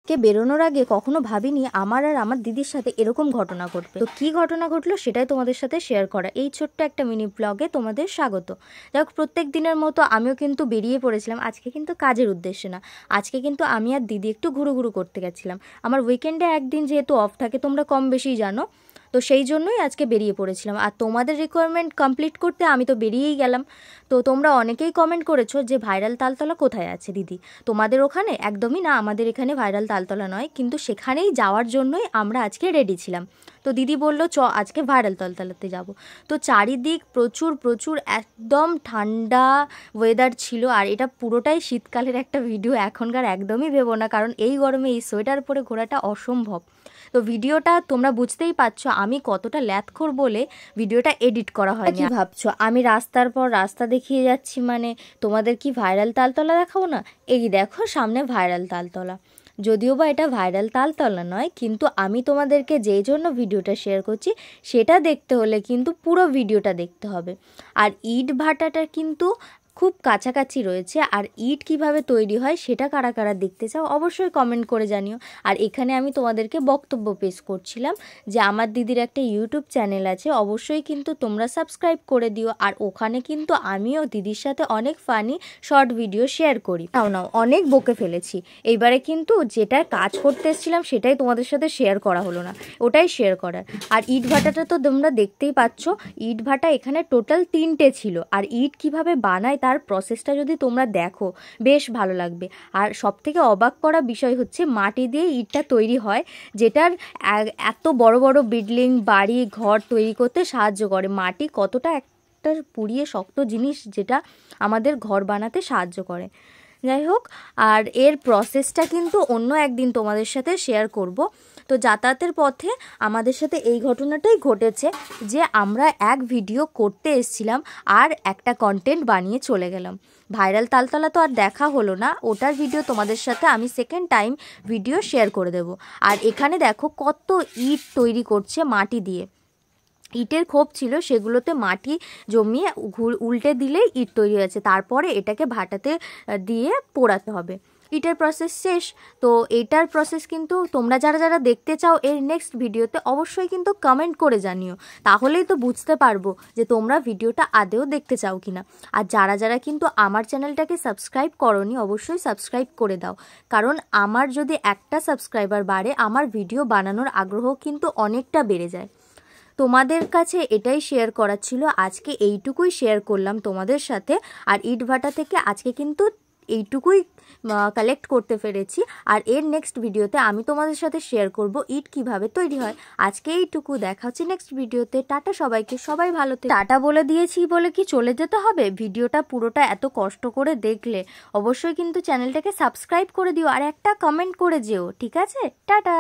কে বেরোনোর আগে কখনো ভাবিনি আমার আর আমার দিদির সাথে এরকম ঘটনা ঘটবে। তো কি ঘটনা ঘটলো সেটাই তোমাদের সাথে শেয়ার করা এই ছোট্ট একটা মিনি ব্লগে তোমাদের স্বাগত। যাক, প্রত্যেক দিনের মতো আমিও কিন্তু বেরিয়ে পড়েছিলাম, আজকে কিন্তু কাজের উদ্দেশ্যে না, আজকে কিন্তু আমি আর দিদি একটু ঘুরু করতে গেছিলাম। আমার উইকেন্ডে একদিন যেহেতু অফ থাকে তোমরা কম বেশি জানো, তো সেই জন্যই আজকে বেরিয়ে পড়েছিলাম। আর তোমাদের রিকোয়ারমেন্ট কমপ্লিট করতে আমি তো বেরিয়েই গেলাম। তো তোমরা অনেকেই কমেন্ট করেছো যে ভাইরাল তালতলা কোথায় আছে দিদি, তোমাদের ওখানে? একদমই না, আমাদের এখানে ভাইরাল তালতলা নয়, কিন্তু সেখানেই যাওয়ার জন্যই আমরা আজকে রেডি ছিলাম। তো দিদি বলল চ আজকে ভাইরাল তালতলাতে যাব। তো চারিদিক প্রচুর একদম ঠান্ডা ওয়েদার ছিল, আর এটা পুরোটাই শীতকালের একটা ভিডিও। এখনকার একদমই ভেবো না, কারণ এই গরমে এই সোয়েটার পরে ঘোরাটা অসম্ভব। তো ভিডিওটা তোমরা বুঝতেই পারছো আমি কতটা ল্যাথখোর বলে ভিডিওটা এডিট করা হয়। কি ভাবছো আমি রাস্তার পর রাস্তা দেখিয়ে যাচ্ছি মানে তোমাদের কি ভাইরাল তালতলা দেখাবো না? এই দেখো সামনে ভাইরাল তালতলা, যদিও বা এটা ভাইরাল তালতলা নয়, কিন্তু আমি তোমাদেরকে যেই জন্য ভিডিওটা শেয়ার করছি সেটা দেখতে হলে কিন্তু পুরো ভিডিওটা দেখতে হবে। আর ইট ভাটাটা কিন্তু খুব কাছাকাছি রয়েছে, আর ইট কিভাবে তৈরি হয় সেটা কারা কারা দেখতে চাও অবশ্যই কমেন্ট করে জানিও। আর এখানে আমি তোমাদেরকে বক্তব্য পেশ করছিলাম যে আমার দিদির একটা ইউটিউব চ্যানেল আছে, অবশ্যই কিন্তু তোমরা সাবস্ক্রাইব করে দিও। আর ওখানে কিন্তু আমিও দিদির সাথে অনেক ফানি শর্ট ভিডিও শেয়ার করি। নাও অনেক বকে ফেলেছি, এইবারে কিন্তু যেটা কাজ করতে এসেছিলাম সেটাই তোমাদের সাথে শেয়ার করা হলো না, ওটাই শেয়ার করার। আর ইট ভাটাটা তো তোমরা দেখতেই পাচ্ছ, ইট ভাটা এখানে টোটাল 3টে ছিল। আর ইট কিভাবে বানায় তার প্রসেসটা যদি তোমরা দেখো বেশ ভালো লাগবে। আর সবথেকে অবাক করা বিষয় হচ্ছে মাটি দিয়ে ইটটা তৈরি হয়, যেটার এত বড় বড় বিল্ডিং বাড়ি ঘর তৈরি করতে সাহায্য করে। মাটি কতটা একটা পুড়িয়ে শক্ত জিনিস যেটা আমাদের ঘর বানাতে সাহায্য করে। যাই হোক, আর এর প্রসেসটা কিন্তু অন্য একদিন তোমাদের সাথে শেয়ার করব। তো যাতায়াতের পথে আমাদের সাথে এই ঘটনাটাই ঘটেছে যে আমরা এক ভিডিও করতে এসেছিলাম আর একটা কন্টেন্ট বানিয়ে চলে গেলাম। ভাইরাল তালতলা তো আর দেখা হলো না, ওটার ভিডিও তোমাদের সাথে আমি সেকেন্ড টাইম ভিডিও শেয়ার করে দেব। আর এখানে দেখো কত ইট তৈরি করছে মাটি দিয়ে, ইটের খোপ ছিল সেগুলোতে মাটি জমিয়ে উল্টে দিলেই ইট তৈরি হয়েছে, তারপরে এটাকে ভাটাতে দিয়ে পোড়াতে হবে। ইটের প্রসেস শেষ। তো এটার প্রসেস কিন্তু তোমরা যারা যারা দেখতে চাও এর নেক্সট ভিডিওতে অবশ্যই কিন্তু কমেন্ট করে জানিও, তাহলেই তো বুঝতে পারবো যে তোমরা ভিডিওটা আদেও দেখতে চাও কিনা। আর যারা যারা কিন্তু আমার চ্যানেলটাকে সাবস্ক্রাইব করোনি অবশ্যই সাবস্ক্রাইব করে দাও, কারণ আমার যদি একটা সাবস্ক্রাইবার বাড়ে আমার ভিডিও বানানোর আগ্রহ কিন্তু অনেকটা বেড়ে যায়। তোমাদের কাছে এটাই শেয়ার করার ছিল, আজকে এইটুকুই শেয়ার করলাম তোমাদের সাথে। আর ইট ভাটা থেকে আজকে কিন্তু এইটুকুই কালেক্ট করতে পেরেছি। আর এর নেক্সট ভিডিওতে আমি তোমাদের সাথে শেয়ার করব ইট কিভাবে তৈরি হয়। আজকে এইটুকু, দেখা হচ্ছে নেক্সট ভিডিওতে। টাটা সবাইকে, সবাই ভালো থেকে। টাটা বলে দিয়েছি বলে কি চলে যেতে হবে? ভিডিওটা পুরোটা এত কষ্ট করে দেখলে অবশ্যই কিন্তু চ্যানেলটাকে সাবস্ক্রাইব করে দিও আর একটা কমেন্ট করে যেও, ঠিক আছে? টাটা।